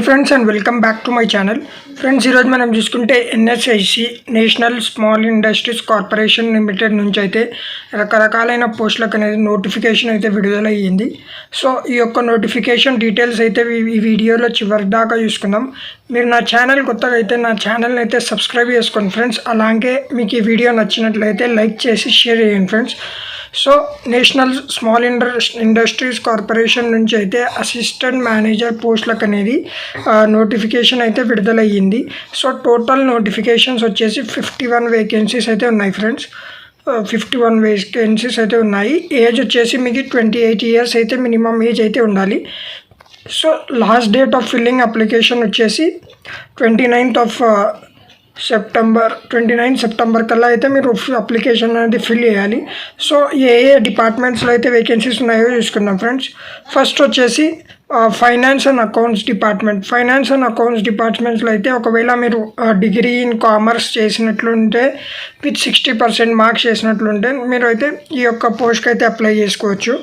Friends and welcome back to my channel. Friends, ఈరోజు మనం చూసుకుంటే NSIC national small industries corporation limited నుంచి అయితే రకరకాలైన పోస్టులకు అనేది నోటిఫికేషన్ అయితే విడుదలయ్యింది. సో ఈ యొక్క నోటిఫికేషన్ డీటెయిల్స్ అయితే ఈ వీడియోలో చివరి దాకా చూసుకుందాం. మీరు నా ఛానల్ కొత్తగా అయితే నా ఛానల్ని అయితే సబ్స్క్రైబ్ చేసుకోండి ఫ్రెండ్స్. అలాగే మీకు ఈ వీడియో నచ్చినట్లయితే లైక్ చేసి షేర్ చేయండి friends. So national small industries corporation నుంచి అయితే అసిస్టెంట్ మేనేజర్ పోస్టులకు అనేది నోటిఫికేషన్ అయితే విడుదలయ్యింది. సో టోటల్ నోటిఫికేషన్స్ వచ్చేసి 51 వేకెన్సీస్ అయితే ఉన్నాయి ఫ్రెండ్స్. 51 వేకెన్సీస్ అయితే ఉన్నాయి. ఏజ్ వచ్చేసి మీకు 28 ఇయర్స్ అయితే మినిమం ఏజ్ అయితే ఉండాలి. So last date of filling application వచ్చేసి 29 సెప్టెంబర్ కల్లా అయితే మీరు అప్లికేషన్ అనేది ఫిల్ చేయాలి. సో ఏ డిపార్ట్మెంట్స్లో అయితే వేకెన్సీస్ ఉన్నాయో చూసుకుందాం ఫ్రెండ్స్. ఫస్ట్ వచ్చేసి ఫైనాన్స్ అండ్ అకౌంట్స్ డిపార్ట్మెంట్స్లో అయితే ఒకవేళ మీరు డిగ్రీ ఇన్ కామర్స్ చేసినట్లుంటే విత్ 60% మార్క్స్ చేసినట్లుంటే మీరు అయితే ఈ యొక్క పోస్ట్కి అయితే అప్లై చేసుకోవచ్చు.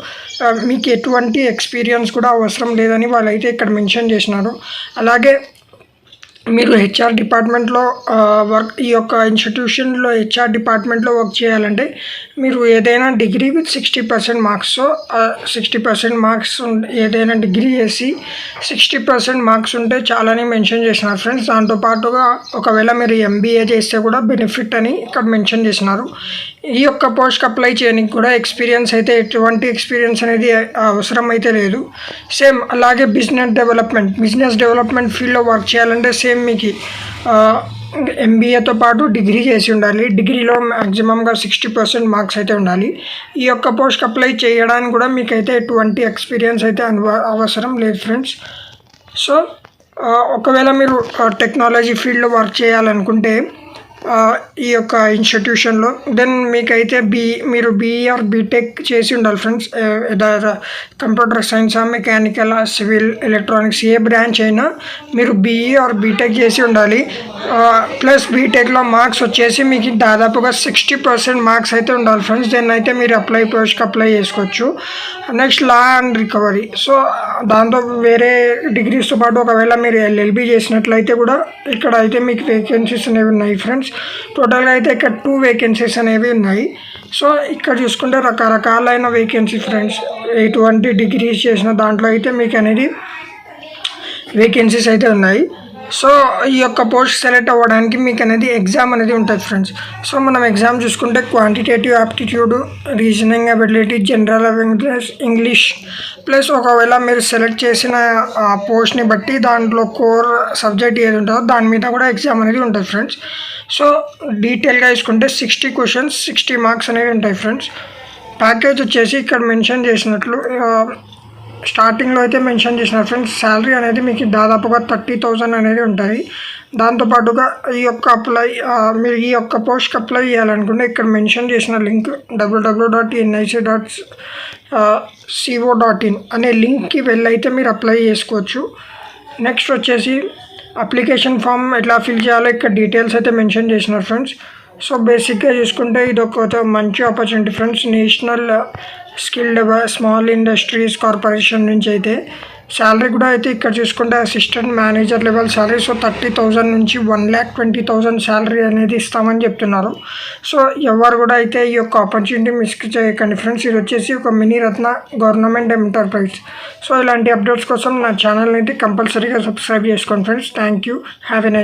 మీకు ఎటువంటి ఎక్స్పీరియన్స్ కూడా అవసరం లేదని వాళ్ళైతే ఇక్కడ మెన్షన్ చేసినారు. అలాగే మీరు హెచ్ఆర్ డిపార్ట్మెంట్లో ఈ యొక్క ఇన్స్టిట్యూషన్లో హెచ్ఆర్ డిపార్ట్మెంట్లో వర్క్ చేయాలంటే మీరు ఏదైనా డిగ్రీ విత్ 60% మార్క్స్ 60% మార్క్స్ ఏదైనా డిగ్రీ చేసి 60% మార్క్స్ ఉంటే చాలానే మెన్షన్ చేసినారు ఫ్రెండ్స్. దాంతోపాటుగా ఒకవేళ మీరు MBA చేస్తే కూడా బెనిఫిట్ అని ఇక్కడ మెన్షన్ చేసినారు. ఈ యొక్క పోస్ట్కి అప్లై చేయడానికి కూడా ఎక్స్పీరియన్స్ అయితే ఎటువంటి ఎక్స్పీరియన్స్ అనేది అవసరం అయితే లేదు. సేమ్ అలాగే బిజినెస్ డెవలప్మెంట్ ఫీల్డ్లో వర్క్ చేయాలంటే సేమ్ మీకు MBAతో పాటు డిగ్రీ చేసి ఉండాలి. డిగ్రీలో మ్యాక్సిమంగా 60% మార్క్స్ అయితే ఉండాలి. ఈ యొక్క పోస్ట్కి అప్లై చేయడానికి కూడా మీకైతే ఎటువంటి ఎక్స్పీరియన్స్ అయితే అవసరం లేదు ఫ్రెండ్స్. సో ఒకవేళ మీరు టెక్నాలజీ ఫీల్డ్లో వర్క్ చేయాలనుకుంటే ఈ యొక్క ఇన్స్టిట్యూషన్లో దెన్ మీకైతే మీరు BE ఆర్ బీటెక్ చేసి ఉండాలి ఫ్రెండ్స్. కంప్యూటర్ సైన్సా, మెకానికల్, సివిల్, ఎలక్ట్రానిక్స్ ఏ బ్రాంచ్ అయినా మీరు BE ఆర్ బీటెక్ చేసి ఉండాలి. ప్లస్ బీటెక్లో మార్క్స్ వచ్చేసి మీకు దాదాపుగా 60% మార్క్స్ అయితే ఉండాలి ఫ్రెండ్స్. దెన్ అయితే మీరు పోస్ట్కి అప్లై చేసుకోవచ్చు. Next law and recovery. So దాంతో వేరే డిగ్రీస్తో పాటు ఒకవేళ మీరు LLB చేసినట్లయితే కూడా ఇక్కడ అయితే మీకు వేకెన్సీస్ అనేవి ఉన్నాయి ఫ్రెండ్స్. టోటల్గా అయితే ఇక్కడ 2 వేకెన్సీస్ అనేవి ఉన్నాయి. సో ఇక్కడ చూసుకుంటే రకరకాలైన వేకెన్సీ ఫ్రెండ్స్. ఎటువంటి డిగ్రీస్ చేసిన దాంట్లో అయితే మీకు అనేది వేకెన్సీస్ అయితే ఉన్నాయి. సో ఈ యొక్క పోస్ట్ సెలెక్ట్ అవ్వడానికి మీకు అనేది ఎగ్జామ్ అనేది ఉంటుంది ఫ్రెండ్స్. సో మనం ఎగ్జామ్ చూసుకుంటే quantitative aptitude, reasoning ability, general awareness, English plus ఒకవేళ మీరు సెలెక్ట్ చేసిన పోస్ట్ని బట్టి దాంట్లో కోర్ సబ్జెక్ట్ ఏది ఉంటుందో దాని మీద కూడా ఎగ్జామ్ అనేది ఉంటుంది ఫ్రెండ్స్. సో డీటెయిల్గా చూసుకుంటే 60 క్వశ్చన్స్ 60 మార్క్స్ అనేవి ఉంటాయి ఫ్రెండ్స్. ప్యాకేజ్ వచ్చేసి ఇక్కడ మెన్షన్ చేసినట్లు స్టార్టింగ్లో అయితే మెన్షన్ చేసినారు ఫ్రెండ్స్. శాలరీ అనేది మీకు దాదాపుగా 30,000 అనేది ఉంటుంది. దాంతోపాటుగా మీరు ఈ యొక్క పోస్ట్కి అప్లై చేయాలనుకుంటే ఇక్కడ మెన్షన్ చేసిన లింక్ www.nic.co.in అనే లింక్కి వెళ్ళైతే మీరు అప్లై చేసుకోవచ్చు. నెక్స్ట్ వచ్చేసి అప్లికేషన్ ఫామ్ ఎట్లా ఫిల్ చేయాలో ఇక్కడ డీటెయిల్స్ అయితే మెన్షన్ చేసినారు ఫ్రెండ్స్. సో బేసిక్గా చూసుకుంటే ఇది ఒక మంచి opportunity friends. National small industries corporation నుంచి అయితే శాలరీ కూడా అయితే ఇక్కడ చూసుకుంటే assistant manager level salary. So 30,000 నుంచి 1,20,000 శాలరీ అనేది ఇస్తామని చెప్తున్నారు. సో ఎవరు కూడా అయితే ఈ యొక్క ఆపర్చునిటీ మిస్ చేయకండి ఫ్రెండ్స్. ఇది వచ్చేసి ఒక మినీ రత్న గవర్నమెంట్ ఎంటర్ప్రైజ్. సో ఇలాంటి అప్డేట్స్ కోసం నా ఛానల్ని అయితే కంపల్సరీగా సబ్స్క్రైబ్ చేసుకోండి friends. Thank you. Have a nice